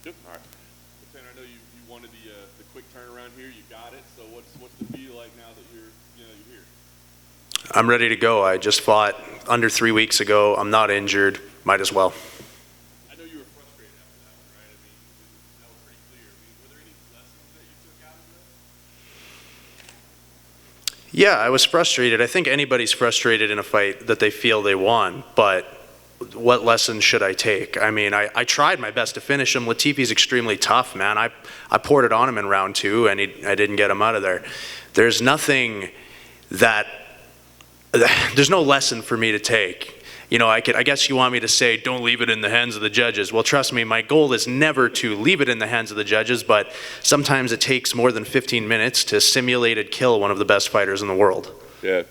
Good. All right. Well, Tanner, I know you wanted the quick turnaround here. You got it. So what's the feel like now that you're here? I'm ready to go. I just fought under 3 weeks ago. I'm not injured. Might as well. I know you were frustrated after that one, right? I mean, that was pretty clear. I mean, were there any lessons that you took out of that? Yeah, I was frustrated. I think anybody's frustrated in a fight that they feel they won, but what lessons should I take? I mean, I tried my best to finish him. Latifi's extremely tough, man. I poured it on him in round 2, and I didn't get him out of there. There's nothing that, there's no lesson for me to take. You know, I guess you want me to say, don't leave it in the hands of the judges. Well, trust me, my goal is never to leave it in the hands of the judges, but sometimes it takes more than 15 minutes to simulate and kill one of the best fighters in the world. Yeah.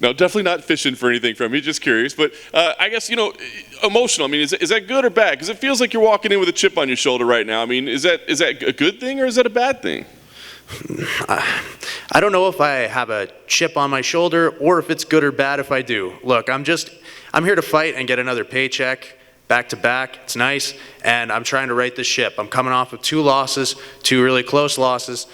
No, definitely not fishing for anything from you, just curious. But I guess, emotional, I mean, is that good or bad? Because it feels like you're walking in with a chip on your shoulder right now. I mean, is that a good thing or is that a bad thing? I don't know if I have a chip on my shoulder or if it's good or bad if I do. Look, I'm here to fight and get another paycheck back to back. It's nice, and I'm trying to right the ship. I'm coming off of 2 losses, 2 really close losses.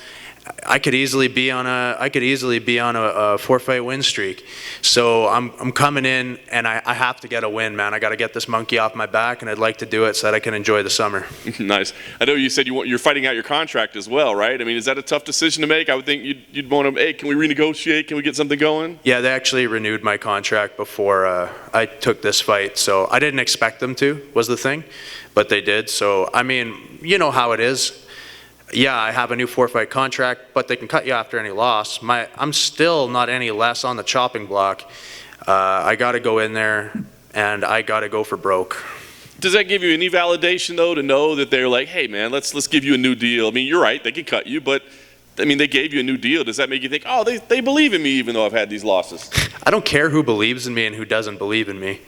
I could easily be on a 4-fight win streak. So I'm coming in and I have to get a win, man. I got to get this monkey off my back, and I'd like to do it so that I can enjoy the summer. Nice. I know you said you're fighting out your contract as well, right? I mean, is that a tough decision to make? I would think you'd want to, hey, can we renegotiate? Can we get something going? Yeah, they actually renewed my contract before I took this fight. So I didn't expect them to, was the thing, but they did. So, I mean, you know how it is. Yeah, I have a new 4-fight contract, but they can cut you after any loss. I'm still not any less on the chopping block. I got to go in there, and I got to go for broke. Does that give you any validation, though, to know that they're like, hey, man, let's give you a new deal? I mean, you're right, they could cut you, but, I mean, they gave you a new deal. Does that make you think, oh, they believe in me even though I've had these losses? I don't care who believes in me and who doesn't believe in me.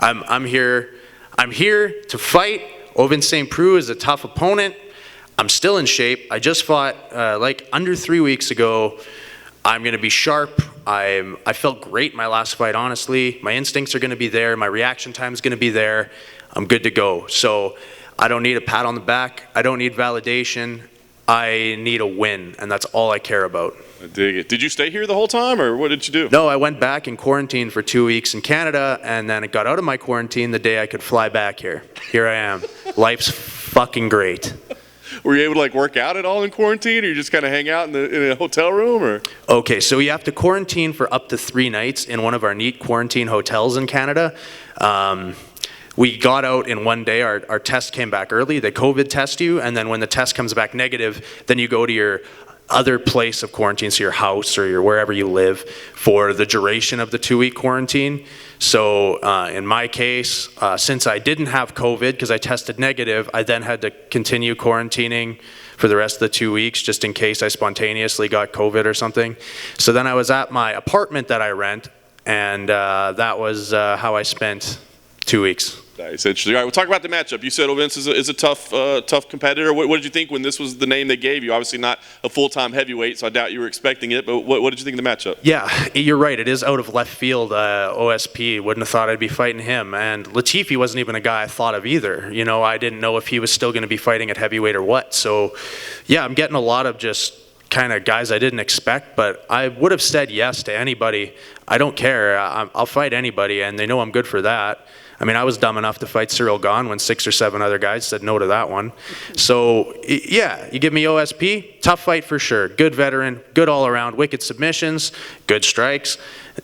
I'm here to fight. Ovin St. Preux is a tough opponent. I'm still in shape. I just fought under 3 weeks ago. I'm going to be sharp. I felt great my last fight, honestly. My instincts are going to be there. My reaction time is going to be there. I'm good to go. So I don't need a pat on the back. I don't need validation. I need a win, and that's all I care about. I dig it. Did you stay here the whole time, or what did you do? No, I went back in quarantine for 2 weeks in Canada, and then I got out of my quarantine the day I could fly back here. Here I am. Life's fucking great. Were you able to work out at all in quarantine, or you just kind of hang out in a hotel room, or? Okay, so you have to quarantine for up to 3 nights in one of our neat quarantine hotels in Canada. We got out in 1 day. Our test came back early. They COVID test you, and then when the test comes back negative, then you go to your other place of quarantine, so your house or your wherever you live, for the duration of the 2-week quarantine. So in my case, since I didn't have COVID because I tested negative, I then had to continue quarantining for the rest of the 2 weeks just in case I spontaneously got COVID or something. So then I was at my apartment that I rent, and that was how I spent 2 weeks. Nice, interesting. All right, we'll talk about the matchup. You said Vince is a tough competitor. What did you think when this was the name they gave you? Obviously not a full-time heavyweight, so I doubt you were expecting it, but what did you think of the matchup? Yeah, you're right. It is out of left field. OSP, wouldn't have thought I'd be fighting him. And Latifi wasn't even a guy I thought of either. You know, I didn't know if he was still going to be fighting at heavyweight or what. So, yeah, I'm getting a lot of just kind of guys I didn't expect, but I would have said yes to anybody. I don't care. I'll fight anybody, and they know I'm good for that. I mean, I was dumb enough to fight Cyril Gahn when 6 or 7 other guys said no to that one. So, yeah, you give me OSP, tough fight for sure. Good veteran, good all around, wicked submissions, good strikes.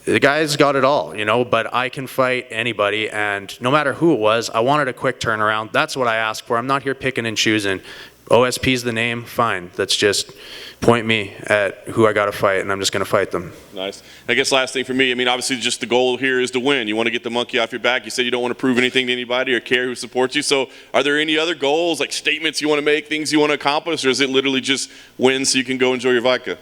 The guy's got it all, you know, but I can fight anybody, and no matter who it was, I wanted a quick turnaround. That's what I asked for. I'm not here picking and choosing. OSP's the name, fine. That's just point me at who I got to fight, and I'm just going to fight them. Nice. I guess last thing for me, I mean, obviously just the goal here is to win. You want to get the monkey off your back. You said you don't want to prove anything to anybody or care who supports you. So are there any other goals, like statements you want to make, things you want to accomplish, or is it literally just win so you can go enjoy your vodka?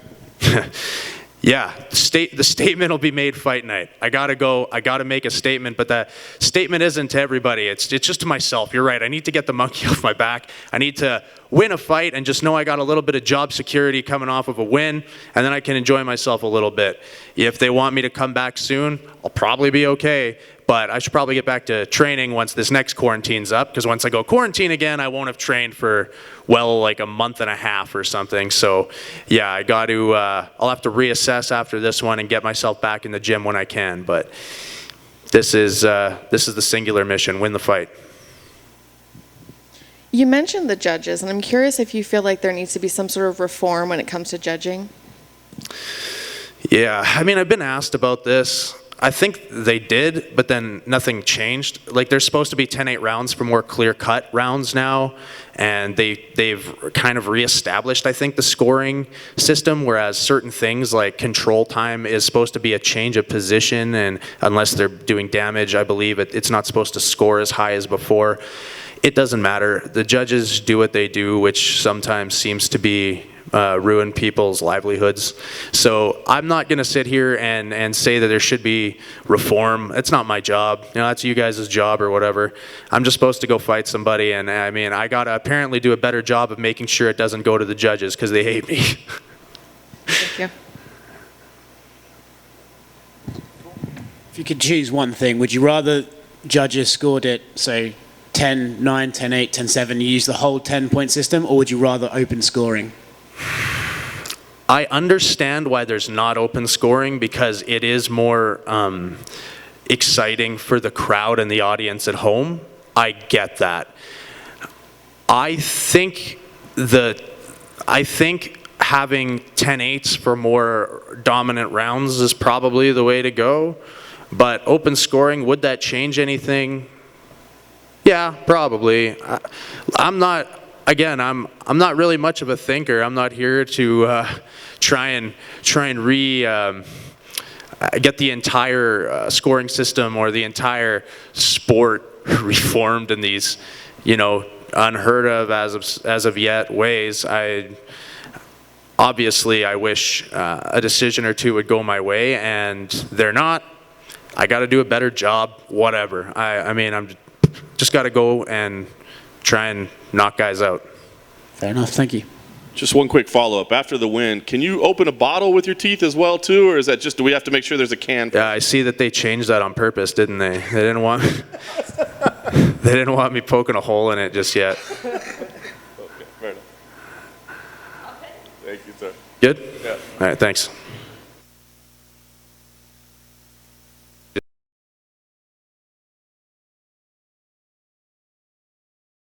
Yeah, the statement will be made fight night. I gotta go, I gotta make a statement, but the statement isn't to everybody, it's just to myself. You're right, I need to get the monkey off my back. I need to win a fight and just know I got a little bit of job security coming off of a win, and then I can enjoy myself a little bit. If they want me to come back soon, I'll probably be okay, But I should probably get back to training once this next quarantine's up, because once I go quarantine again, I won't have trained for, well, like a month and a half or something. So yeah, I got to, I'll have to reassess after this one and get myself back in the gym when I can. But this is the singular mission: win the fight. You mentioned the judges, and I'm curious if you feel like there needs to be some sort of reform when it comes to judging. Yeah, I mean, I've been asked about this. I think they did, but then nothing changed. Like, there's supposed to be 10-8 rounds for more clear-cut rounds now, and they've kind of reestablished, I think, the scoring system, whereas certain things like control time is supposed to be a change of position, and unless they're doing damage, I believe it's not supposed to score as high as before. It doesn't matter. The judges do what they do, which sometimes seems to be ruin people's livelihoods. So I'm not going to sit here and say that there should be reform. It's not my job. You know, that's you guys' job or whatever. I'm just supposed to go fight somebody, and I mean, I got to apparently do a better job of making sure it doesn't go to the judges because they hate me. Thank you. If you could choose one thing, would you rather judges scored it, say, 10-9, 10-8, 10-7, you use the whole 10-point system, or would you rather open scoring? I understand why there's not open scoring, because it is more exciting for the crowd and the audience at home. I get that. I think having 10-8s for more dominant rounds is probably the way to go. But open scoring, would that change anything? Yeah, probably. I'm not really much of a thinker. I'm not here to try and get the entire scoring system or the entire sport reformed in these, you know, unheard of as of yet ways. Obviously I wish a decision or two would go my way, and they're not. I got to do a better job. Whatever. I mean, I'm just got to go and try and knock guys out. Fair enough, thank you. Just one quick follow-up. After the win, can you open a bottle with your teeth as well, too, or is that just, do we have to make sure there's a can? Yeah, I see that they changed that on purpose, didn't they? They didn't want me poking a hole in it just yet. Okay, fair enough. Thank you, sir. Good? Yeah. All right, thanks.